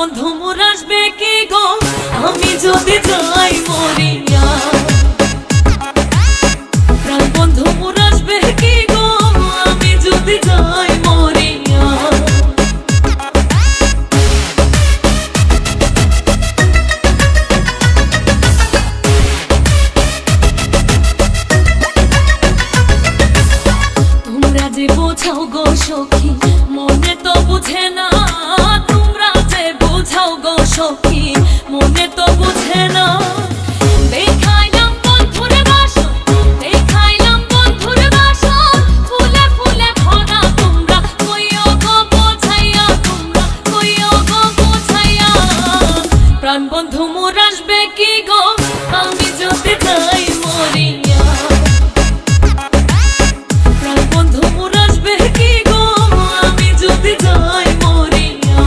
বন্ধু মোর আসবে কি গো আমি যদি যাই মরিয়া। প্রাণ বন্ধু মোর আসবে কি গো আমি যদি যাই মরিয়া। তোমরা যে বোঝাও গো সখী মনে তো বুঝে না, তোমরা যে বোঝাও গো সখী মনে তো বুঝে না। দেখাইলাম বন্ধুর বাসন, দেখাইলাম বন্ধুর বাসন, ফুলে ফুলে ভরা তোমরা কইও গো বোঝাইয়া, তোমরা কইও গো বোঝাইয়া। প্রাণ বন্ধু মোর আসবে কি গো আমি যদি যাই মরিয়া। প্রাণ বন্ধু মোর আসবে কি গো আমি যদি যাই মরিয়া।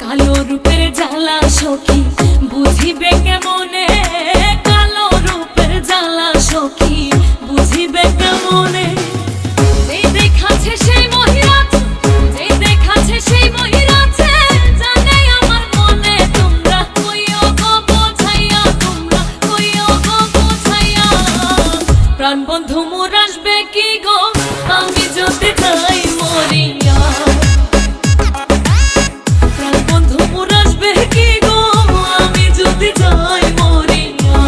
কালো রূপের জ্বালা সখী বুঝিবে কেমনে, কালো রূপের জ্বালা সখী বুঝিবে কেমনে। যে দেখাছে সেই মহিরাছে, যে দেখাছে সেই মহিরাছে, জানে আমার মনে তোমরা কইও গো বোঝাইয়া, তোমরা কইও গো বোঝাইয়া। প্রাণ বন্ধু মোর আসবে কি গো আমি যদি যাই মরিয়া। প্রাণ বন্ধু মোর আসবে কি গো আমি যদি যাই মরিয়া।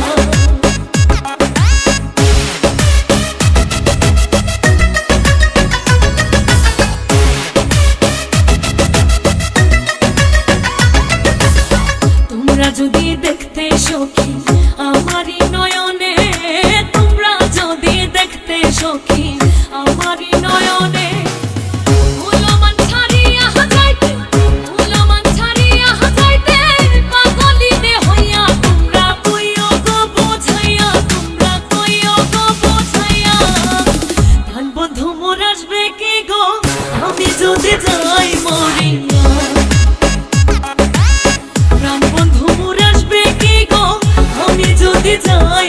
তোমরা যদি দেখতে সখী আমারই নয়নে, তোমরা যদি দেখতে সখী আমারই নয়নে, উলমান ছাড়িয়া যাইতে, উলমান ছাড়িয়া যাইতে, পাগলিনে হইয়া তোমরা কইও গো বোঝাইয়া, তোমরা কইও গো বোঝাইয়া। প্রাণ বন্ধু মোর আসবে কি গো আমি যদি যাই মরিয়া। প্রাণ বন্ধু মোর আসবে কি গো আমি যদি যাই